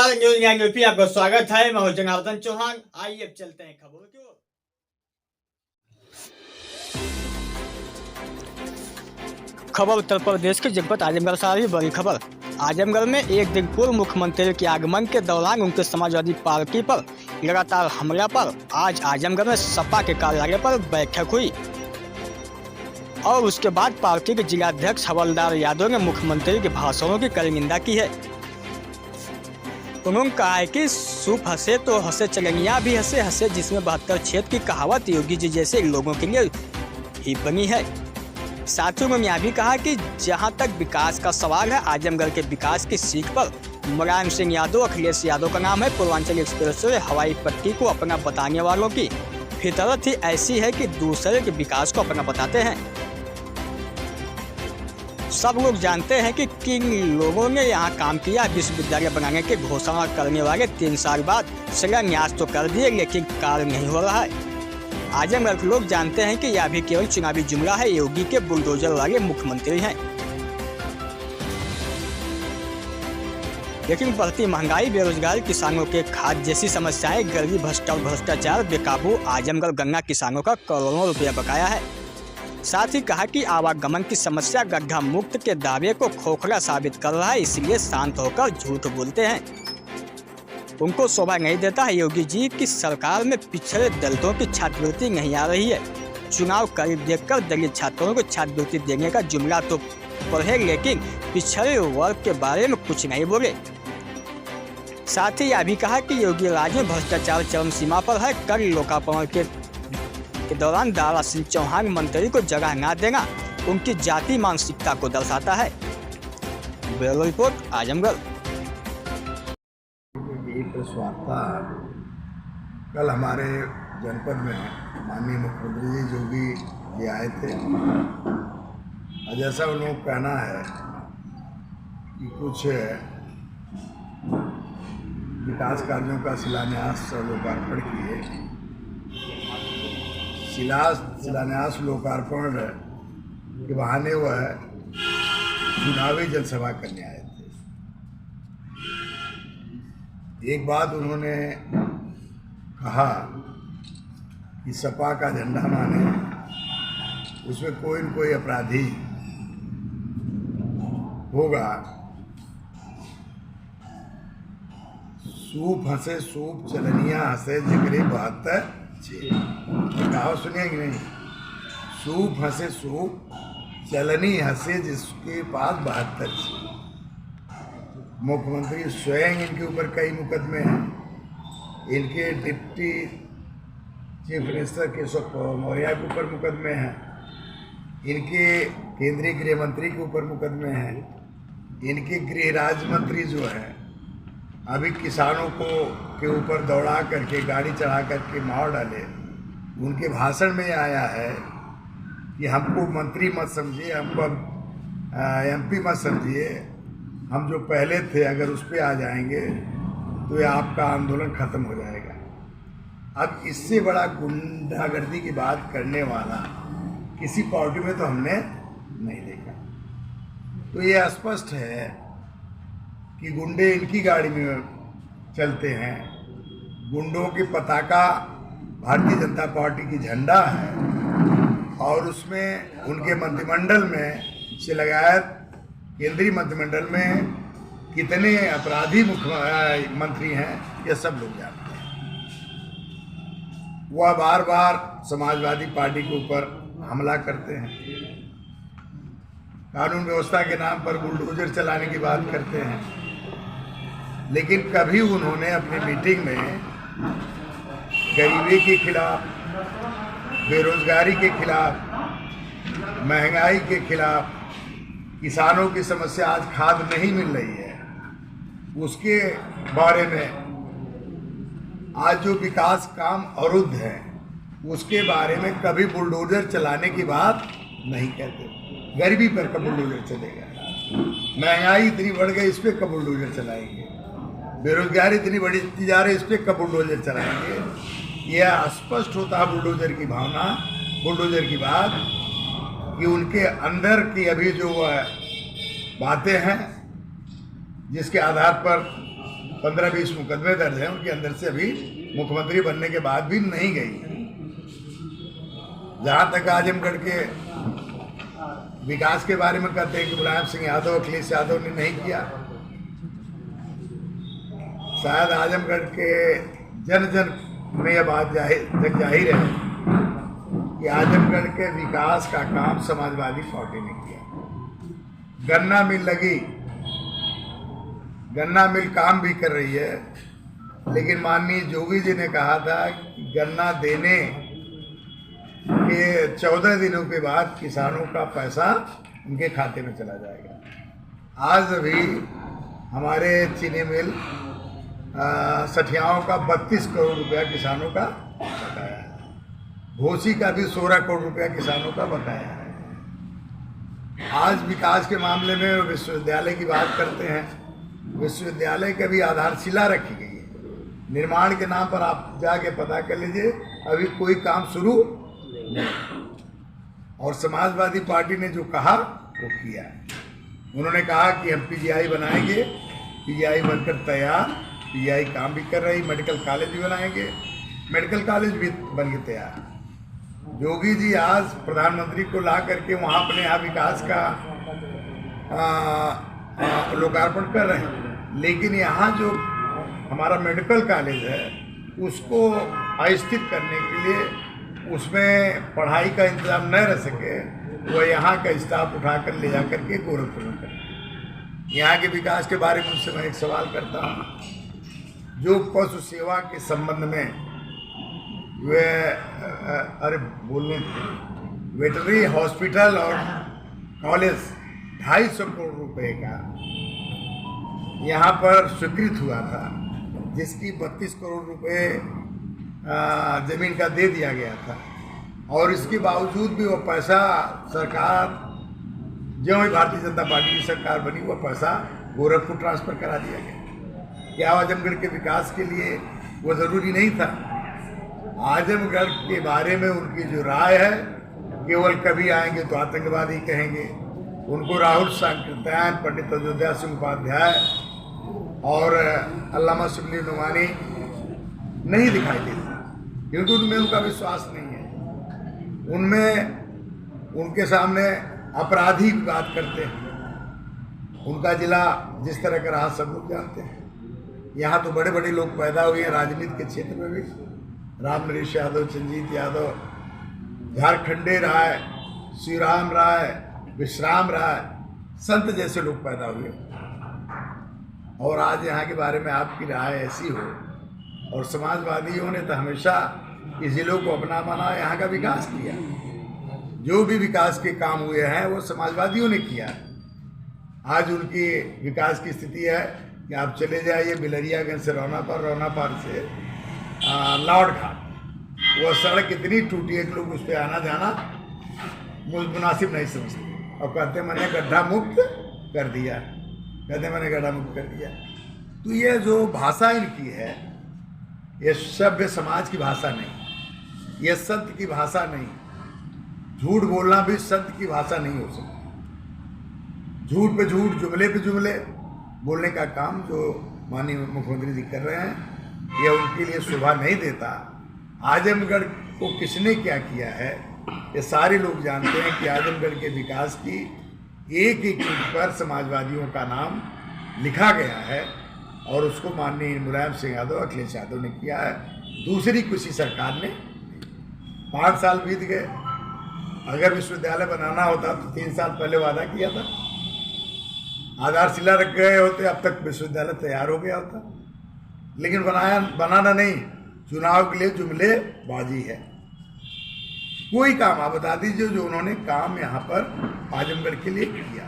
नमस्कार, news 9 UP आपका स्वागत है। मैं हूं जनार्दन चौहान। आइए अब चलते हैं खबरों की ओर। खबर उत्तर प्रदेश के जनपद आजमगढ़ से आ रही बड़ी खबर। आजमगढ़ में एक दिन पूर्व मुख्यमंत्री के आगमन के दौरान उनके समाजवादी पार्टी पर लगातार हमला पर आज आजमगढ़ में सपा के कार्यालय पर बैठक हुई और उसके बाद पार्टी के जिलाध्यक्ष हवलदार यादव ने मुख्यमंत्री के भाषणों की कड़ी निंदा की है। उन्होंने कहा है कि सूप हंसे तो हंसे चलनिया भी हंसे हंसे, जिसमें 72 छेद की कहावत योगी जी जैसे लोगों के लिए ही बनी है। साथ ही उन्होंने यह भी कहा कि जहां तक विकास का सवाल है, आजमगढ़ के विकास की सीख पर मुलायम सिंह यादव, अखिलेश यादव का नाम है। पूर्वांचल एक्सप्रेस वे हवाई पट्टी को अपना बताने वालों की फितरत ही ऐसी है कि दूसरे के विकास को अपना बताते हैं। सब लोग जानते हैं कि किन लोगों ने यहाँ काम किया। विश्वविद्यालय बनाने की घोषणा करने वाले 3 साल बाद शिलान्यास तो कर दिए, लेकिन कार्य नहीं हो रहा है। आजमगढ़ के लोग जानते हैं कि यह भी केवल चुनावी जुमला है। योगी के बुलडोजर वाले मुख्यमंत्री हैं, लेकिन बढ़ती महंगाई, बेरोजगारी, किसानों के खाद जैसी समस्याएं, गरीबी, भ्रष्टाचार बेकाबू आजमगढ़ गन्ना किसानों का करोड़ों रुपया बकाया है। साथ ही कहा कि आवागमन की समस्या गड्ढा मुक्त के दावे को खोखला साबित कर रहा है, इसलिए शांत होकर झूठ बोलते हैं। उनको शोभा नहीं देता है योगी जी की सरकार में पिछड़े दलितों की छात्रवृत्ति नहीं आ रही है। चुनाव करीब देखकर दलित छात्रों को छात्रवृत्ति देने का जुमला तो पढ़े, लेकिन पिछड़े वर्ग के बारे में कुछ नहीं बोले। साथ ही यह भी कहा कि योगी राज में भ्रष्टाचार चरम सीमा पर है। कर लोकार्पण के दौरान दारा सिंह चौहान मंत्री को जगह न देना उनकी जाति मानसिकता को दर्शाता है। Bureau report, Azamgarh. वार्ता कल हमारे जनपद में माननीय मुख्यमंत्री जी योगी जी आए थे और जैसा उन लोगों का कहना है कि कुछ विकास कार्यों का शिलान्यास और लोकार्पण किए। शिलान्यास लोकार्पण के बहाने वह चुनावी जनसभा करने आए थे। एक बात उन्होंने कहा कि सपा का झंडा माने उसमें कोई न कोई अपराधी होगा। सूप हंसे सूप चलनिया हंसे जिगरे 72 छेद। कहावत सुनिए कि नहीं? सूप हंसे सूप चलनी हंसे जिसके पास 72 छेद। मुख्यमंत्री स्वयं इनके ऊपर कई मुकदमे हैं। इनके deputy chief minister Keshav Maurya के ऊपर मुकदमे हैं। इनके केंद्रीय गृह मंत्री के ऊपर मुकदमे हैं। इनके गृह राज्य मंत्री जो हैं अभी किसानों के ऊपर दौड़ा करके गाड़ी चढ़ा करके मार डाले। उनके भाषण में आया है कि हमको मंत्री मत समझिए, हमको MP मत समझिए, हम जो पहले थे अगर उस पर आ जाएंगे तो ये आपका आंदोलन खत्म हो जाएगा। अब इससे बड़ा गुंडागर्दी की बात करने वाला किसी पार्टी में तो हमने नहीं देखा। तो ये स्पष्ट है कि गुंडे इनकी गाड़ी में चलते हैं। गुंडों की पताका भारतीय जनता पार्टी की झंडा है और उसमें उनके मंत्रिमंडल में से लगायत केंद्रीय मंत्रिमंडल में कितने अपराधी मुख्यमंत्री हैं ये सब लोग जानते हैं। वह बार बार समाजवादी पार्टी के ऊपर हमला करते हैं, कानून व्यवस्था के नाम पर बुलडोजर चलाने की बात करते हैं, लेकिन कभी उन्होंने अपनी मीटिंग में गरीबी के खिलाफ, बेरोजगारी के खिलाफ, महंगाई के खिलाफ, किसानों की समस्या आज खाद नहीं मिल रही है उसके बारे में, आज जो विकास काम अवरुद्ध है उसके बारे में कभी बुलडोजर चलाने की बात नहीं कहते। गरीबी पर कब बुलडोजर चलेगा? महंगाई इतनी बढ़ गई, इस पर कब बुलडोजर चलाएंगे? बेरोजगारी इतनी बढ़ती जा रही है, इस पर कब बुलडोजर चलाएंगे? यह स्पष्ट होता है बुलडोजर की भावना, बुलडोजर की बात, कि उनके अंदर की अभी जो बातें हैं जिसके आधार पर 15-20 मुकदमे दर्ज हैं, उनके अंदर से अभी मुख्यमंत्री बनने के बाद भी नहीं गई। जहाँ तक आजमगढ़ के विकास के बारे में कहते हैं कि मुलायम सिंह यादव, अखिलेश यादव ने नहीं किया। शायद आजमगढ़ के जन जन में यह बात जग जाहिर है कि आजमगढ़ के विकास का काम समाजवादी पार्टी ने किया। गन्ना मिल लगी, गन्ना मिल काम भी कर रही है, लेकिन माननीय जोगी जी ने कहा था कि गन्ना देने के 14 दिनों के बाद किसानों का पैसा उनके खाते में चला जाएगा। आज अभी हमारे चीनी मिल सठियाओं का 32 करोड़ रुपया किसानों का बकाया है। घोसी का भी 16 करोड़ रुपया किसानों का बकाया है। आज विकास के मामले में विश्वविद्यालय की बात करते हैं। विश्वविद्यालय का भी आधारशिला रखी गई है। निर्माण के नाम पर आप जाके पता कर लीजिए, अभी कोई काम शुरू नहीं। और समाजवादी पार्टी ने जो कहा वो किया। उन्होंने कहा कि हम पीजीआई बनाएंगे, पीजीआई बनकर तैयार, पीजीआई काम भी कर रही, मेडिकल कॉलेज भी बनाएंगे, मेडिकल कॉलेज भी बन के तैयार। योगी जी आज प्रधानमंत्री को ला करके वहाँ अपने यहाँ विकास का लोकार्पण कर रहे हैं, लेकिन यहाँ जो हमारा मेडिकल कॉलेज है उसको अस्थिर करने के लिए उसमें पढ़ाई का इंतजाम न रह सके, वह यहाँ का स्टाफ उठाकर ले जा करके गोरखपुर में कर। यहाँ के विकास के बारे में उनसे मैं एक सवाल करता हूँ। जो पशु सेवा के संबंध में वे वेटरनरी हॉस्पिटल और कॉलेज 250 करोड़ रुपए का यहाँ पर स्वीकृत हुआ था, जिसकी 32 करोड़ रुपए जमीन का दे दिया गया था, और इसके बावजूद भी वो पैसा सरकार, जो भी भारतीय जनता पार्टी की सरकार बनी, वो पैसा गोरखपुर ट्रांसफर करा दिया गया। क्या आजमगढ़ के विकास के लिए वो ज़रूरी नहीं था? आजमगढ़ के बारे में उनकी जो राय है, केवल कभी आएंगे तो आतंकवादी कहेंगे। उनको राहुल सांकृत्यायन, पंडित अयोध्या सिंह उपाध्याय और अल्लामा शिबली नुमानी नहीं दिखाई देते, क्योंकि उनमें उनका विश्वास नहीं है। उनमें उनके सामने अपराधी की बात करते हैं। उनका जिला जिस तरह का रहा सब लोग जानते हैं। यहाँ तो बड़े बड़े लोग पैदा हुए हैं राजनीति के क्षेत्र में भी। राम नरेश यादव, चंजीत यादव, झारखंडे राय, श्रीराम राय, विश्राम राय, संत जैसे लोग पैदा हुए। और आज यहाँ के बारे में आपकी राय ऐसी हो, और समाजवादियों ने तो हमेशा इस जिलों को अपना माना, यहाँ का विकास किया। जो भी विकास के काम हुए हैं वो समाजवादियों ने किया। आज उनकी विकास की स्थिति है कि आप चले जाइए बिलरियागंज से रोनापार, रोनापार से लाहौर घाट, वो सड़क इतनी टूटी है कि लोग उस पर आना जाना मुनासिब नहीं समझते, और कहते मैंने गड्ढा मुक्त कर दिया, कहते मैंने गड्ढा मुक्त कर दिया। तो ये जो भाषा इनकी है, ये सभ्य समाज की भाषा नहीं, ये संत की भाषा नहीं। झूठ बोलना भी संत की भाषा नहीं हो सकता। झूठ पे झूठ, जुमले पे जुमले बोलने का काम जो माननीय मुख्यमंत्री जी कर रहे हैं, यह उनके लिए शोभा नहीं देता। आजमगढ़ को किसने क्या किया है, ये सारे लोग जानते हैं कि आजमगढ़ के विकास की एक एक ईंट पर समाजवादियों का नाम लिखा गया है, और उसको माननीय मुलायम सिंह यादव, अखिलेश यादव ने किया है। दूसरी किसी सरकार ने 5 साल बीत गए। अगर विश्वविद्यालय बनाना होता तो 3 साल पहले वादा किया था, आधारशिला रख गए होते, अब तक विश्वविद्यालय तैयार हो गया होता। लेकिन बनाना नहीं, चुनाव के लिए जुमले बाजी है। कोई काम आप बता दीजिए जो उन्होंने काम यहाँ पर आजमगढ़ के लिए किया।